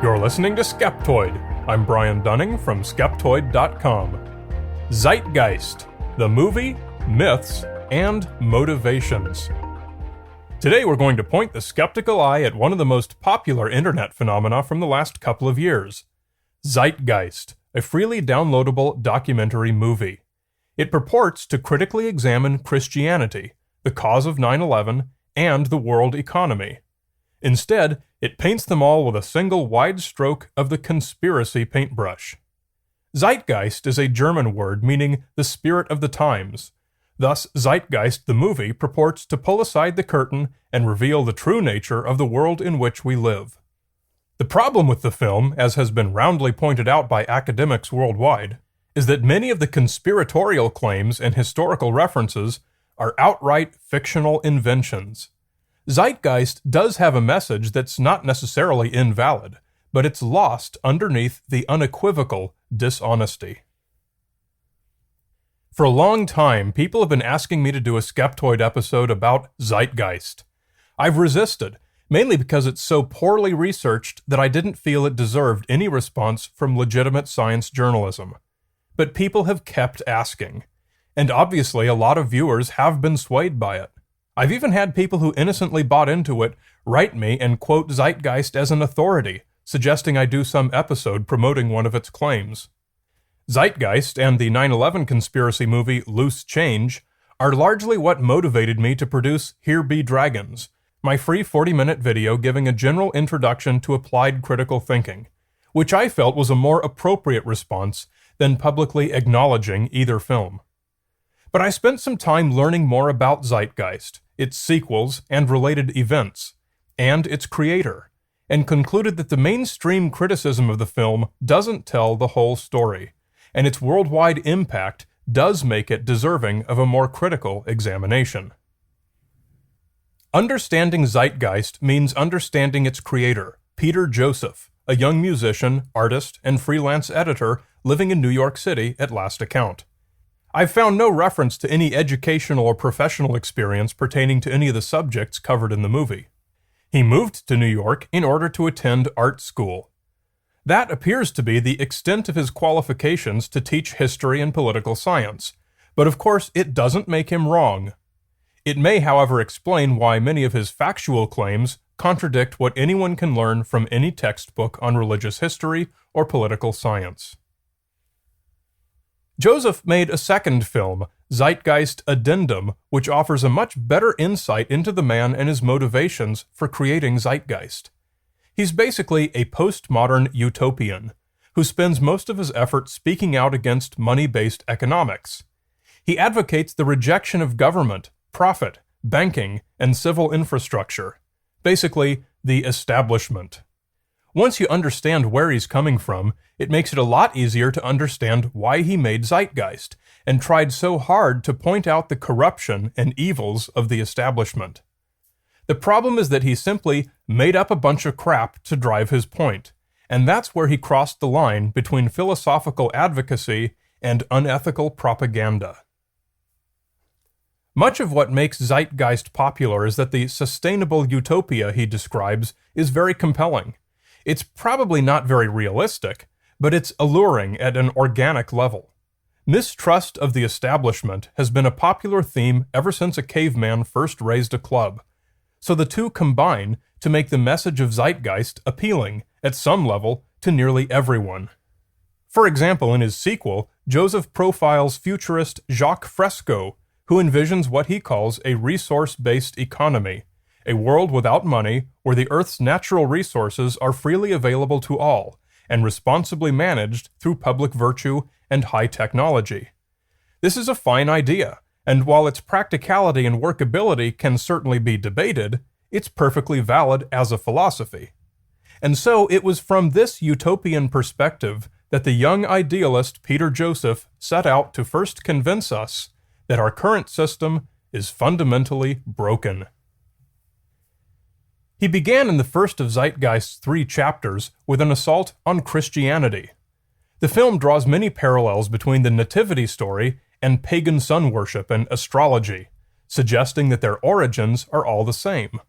You're listening to Skeptoid. I'm Brian Dunning from Skeptoid.com. Zeitgeist, the movie, myths, and motivations. Today we're going to point the skeptical eye at one of the most popular internet phenomena from the last couple of years. Zeitgeist, a freely downloadable documentary movie. It purports to critically examine Christianity, the cause of 9/11, and the world economy. Instead, it paints them all with a single wide stroke of the conspiracy paintbrush. Zeitgeist is a German word meaning the spirit of the times. Thus, Zeitgeist the movie purports to pull aside the curtain and reveal the true nature of the world in which we live. The problem with the film, as has been roundly pointed out by academics worldwide, is that many of the conspiratorial claims and historical references are outright fictional inventions. Zeitgeist does have a message that's not necessarily invalid, but it's lost underneath the unequivocal dishonesty. For a long time, people have been asking me to do a Skeptoid episode about Zeitgeist. I've resisted, mainly because it's so poorly researched that I didn't feel it deserved any response from legitimate science journalism. But people have kept asking, and obviously a lot of viewers have been swayed by it. I've even had people who innocently bought into it write me and quote Zeitgeist as an authority, suggesting I do some episode promoting one of its claims. Zeitgeist and the 9/11 conspiracy movie Loose Change are largely what motivated me to produce Here Be Dragons, my free 40-minute video giving a general introduction to applied critical thinking, which I felt was a more appropriate response than publicly acknowledging either film. But I spent some time learning more about Zeitgeist, its sequels and related events, and its creator, and concluded that the mainstream criticism of the film doesn't tell the whole story, and its worldwide impact does make it deserving of a more critical examination. Understanding Zeitgeist means understanding its creator, Peter Joseph, a young musician, artist, and freelance editor living in New York City at last account. I've found no reference to any educational or professional experience pertaining to any of the subjects covered in the movie. He moved to New York in order to attend art school. That appears to be the extent of his qualifications to teach history and political science, but of course it doesn't make him wrong. It may, however, explain why many of his factual claims contradict what anyone can learn from any textbook on religious history or political science. Joseph made a second film, Zeitgeist Addendum, which offers a much better insight into the man and his motivations for creating Zeitgeist. He's basically a postmodern utopian, who spends most of his effort speaking out against money-based economics. He advocates the rejection of government, profit, banking, and civil infrastructure. Basically, the establishment. Once you understand where he's coming from, it makes it a lot easier to understand why he made Zeitgeist, and tried so hard to point out the corruption and evils of the establishment. The problem is that he simply made up a bunch of crap to drive his point, and that's where he crossed the line between philosophical advocacy and unethical propaganda. Much of what makes Zeitgeist popular is that the sustainable utopia he describes is very compelling. It's probably not very realistic, but it's alluring at an organic level. Mistrust of the establishment has been a popular theme ever since a caveman first raised a club, so the two combine to make the message of Zeitgeist appealing, at some level, to nearly everyone. For example, in his sequel, Joseph profiles futurist Jacques Fresco, who envisions what he calls a resource-based economy, a world without money where the Earth's natural resources are freely available to all, and responsibly managed through public virtue and high technology. This is a fine idea, and while its practicality and workability can certainly be debated, it's perfectly valid as a philosophy. And so it was from this utopian perspective that the young idealist Peter Joseph set out to first convince us that our current system is fundamentally broken. He began in the first of Zeitgeist's 3 chapters with an assault on Christianity. The film draws many parallels between the nativity story and pagan sun worship and astrology, suggesting that their origins are all the same.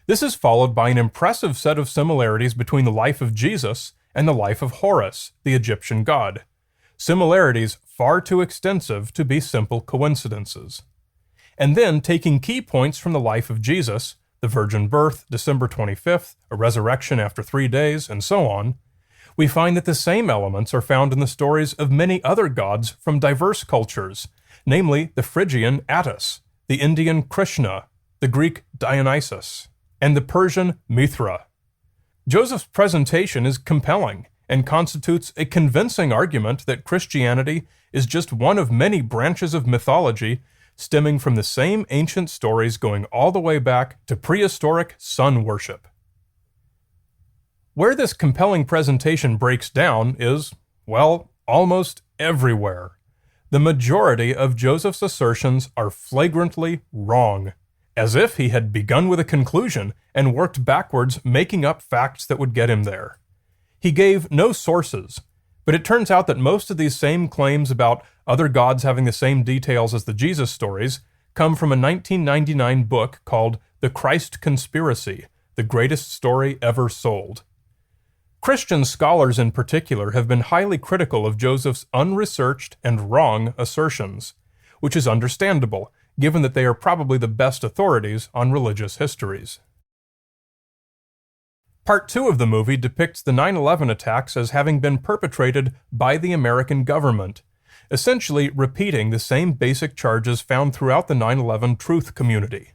This is followed by an impressive set of similarities between the life of Jesus and the life of Horus, the Egyptian god. Similarities far too extensive to be simple coincidences. And then, taking key points from the life of Jesus, the virgin birth, December 25th, a resurrection after 3 days, and so on, we find that the same elements are found in the stories of many other gods from diverse cultures, namely the Phrygian Attis, the Indian Krishna, the Greek Dionysus, and the Persian Mithra. Joseph's presentation is compelling and constitutes a convincing argument that Christianity is just one of many branches of mythology stemming from the same ancient stories going all the way back to prehistoric sun worship. Where this compelling presentation breaks down is, well, almost everywhere. The majority of Joseph's assertions are flagrantly wrong, as if he had begun with a conclusion and worked backwards, making up facts that would get him there. He gave no sources, but it turns out that most of these same claims about other gods having the same details as the Jesus stories come from a 1999 book called The Christ Conspiracy, the greatest story ever sold. Christian scholars in particular have been highly critical of Joseph's unresearched and wrong assertions, which is understandable, given that they are probably the best authorities on religious histories. Part 2 of the movie depicts the 9/11 attacks as having been perpetrated by the American government, essentially repeating the same basic charges found throughout the 9/11 truth community.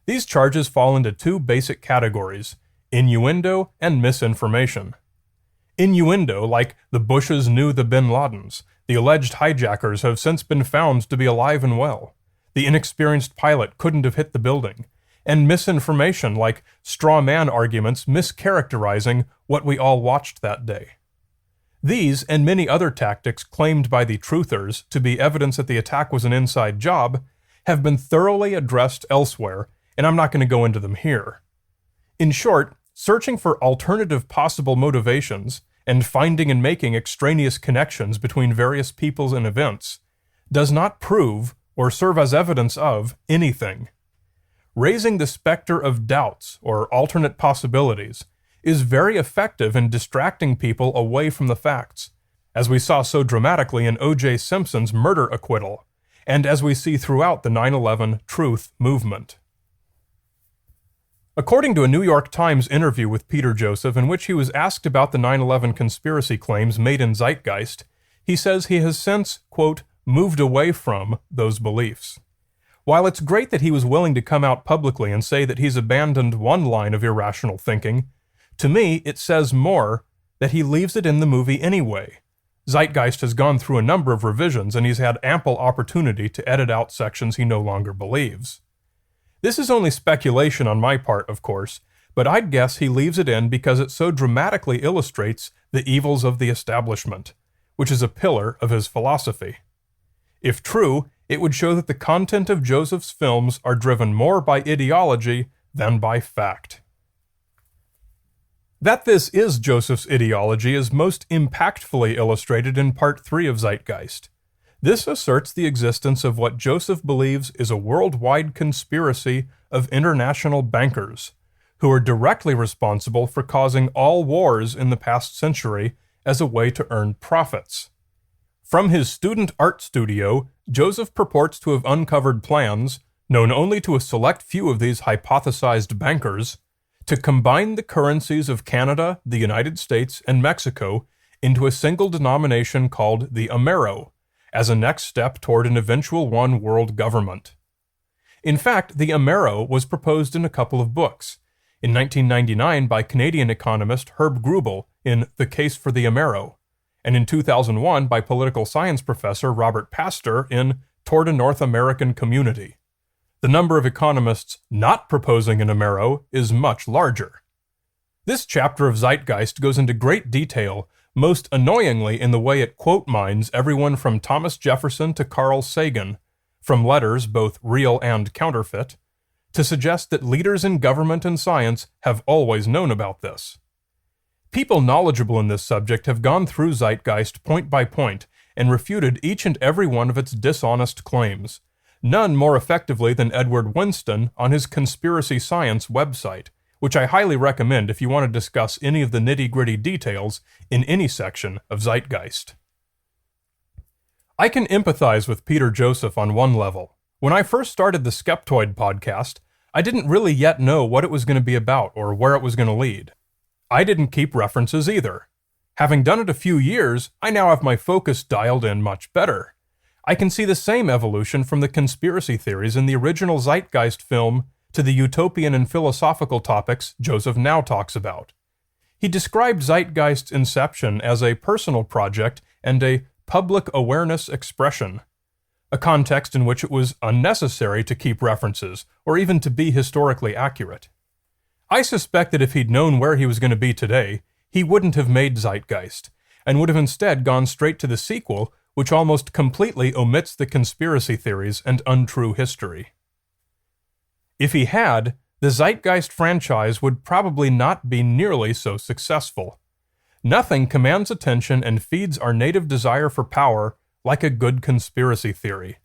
These charges fall into 2 basic categories: innuendo and misinformation. Innuendo, like the Bushes knew the bin Ladens, the alleged hijackers have since been found to be alive and well, the inexperienced pilot couldn't have hit the building, and misinformation like straw man arguments mischaracterizing what we all watched that day. These and many other tactics claimed by the truthers to be evidence that the attack was an inside job have been thoroughly addressed elsewhere, and I'm not going to go into them here. In short, searching for alternative possible motivations and finding and making extraneous connections between various peoples and events does not prove or serve as evidence of anything. Raising the specter of doubts or alternate possibilities is very effective in distracting people away from the facts, as we saw so dramatically in O.J. Simpson's murder acquittal, and as we see throughout the 9/11 truth movement. According to a New York Times interview with Peter Joseph in which he was asked about the 9/11 conspiracy claims made in Zeitgeist, he says he has since, quote, moved away from those beliefs. While it's great that he was willing to come out publicly and say that he's abandoned one line of irrational thinking, to me it says more that he leaves it in the movie anyway. Zeitgeist has gone through a number of revisions and he's had ample opportunity to edit out sections he no longer believes. This is only speculation on my part, of course, but I'd guess he leaves it in because it so dramatically illustrates the evils of the establishment, which is a pillar of his philosophy. If true, it would show that the content of Joseph's films are driven more by ideology than by fact. That this is Joseph's ideology is most impactfully illustrated in Part 3 of Zeitgeist. This asserts the existence of what Joseph believes is a worldwide conspiracy of international bankers, who are directly responsible for causing all wars in the past century as a way to earn profits. From his student art studio, Joseph purports to have uncovered plans, known only to a select few of these hypothesized bankers, to combine the currencies of Canada, the United States, and Mexico into a single denomination called the Amero, as a next step toward an eventual one-world government. In fact, the Amero was proposed in a couple of books, in 1999 by Canadian economist Herb Grubel in The Case for the Amero, and in 2001 by political science professor Robert Pastor in Toward a North American Community. The number of economists not proposing an Amero is much larger. This chapter of Zeitgeist goes into great detail, most annoyingly in the way it quote mines everyone from Thomas Jefferson to Carl Sagan, from letters both real and counterfeit, to suggest that leaders in government and science have always known about this. People knowledgeable in this subject have gone through Zeitgeist point by point and refuted each and every one of its dishonest claims, none more effectively than Edward Winston on his Conspiracy Science website, which I highly recommend if you want to discuss any of the nitty-gritty details in any section of Zeitgeist. I can empathize with Peter Joseph on one level. When I first started the Skeptoid podcast, I didn't really yet know what it was going to be about or where it was going to lead. I didn't keep references either. Having done it a few years, I now have my focus dialed in much better. I can see the same evolution from the conspiracy theories in the original Zeitgeist film to the utopian and philosophical topics Joseph now talks about. He described Zeitgeist's inception as a personal project and a public awareness expression, a context in which it was unnecessary to keep references or even to be historically accurate. I suspect that if he'd known where he was going to be today, he wouldn't have made Zeitgeist, and would have instead gone straight to the sequel, which almost completely omits the conspiracy theories and untrue history. If he had, the Zeitgeist franchise would probably not be nearly so successful. Nothing commands attention and feeds our native desire for power like a good conspiracy theory.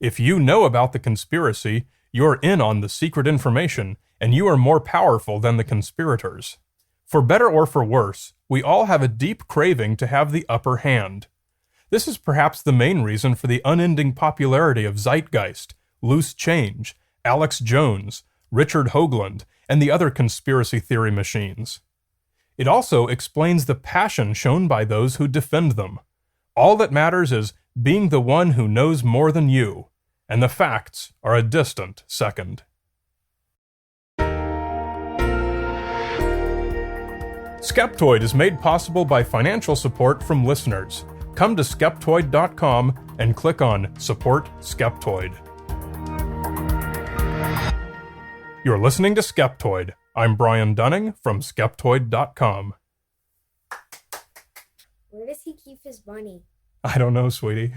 If you know about the conspiracy, you're in on the secret information, and you are more powerful than the conspirators. For better or for worse, we all have a deep craving to have the upper hand. This is perhaps the main reason for the unending popularity of Zeitgeist, Loose Change, Alex Jones, Richard Hoagland, and the other conspiracy theory machines. It also explains the passion shown by those who defend them. All that matters is being the one who knows more than you, and the facts are a distant second. Skeptoid is made possible by financial support from listeners. Come to Skeptoid.com and click on Support Skeptoid. You're listening to Skeptoid. I'm Brian Dunning from Skeptoid.com. Where does he keep his money? I don't know, sweetie.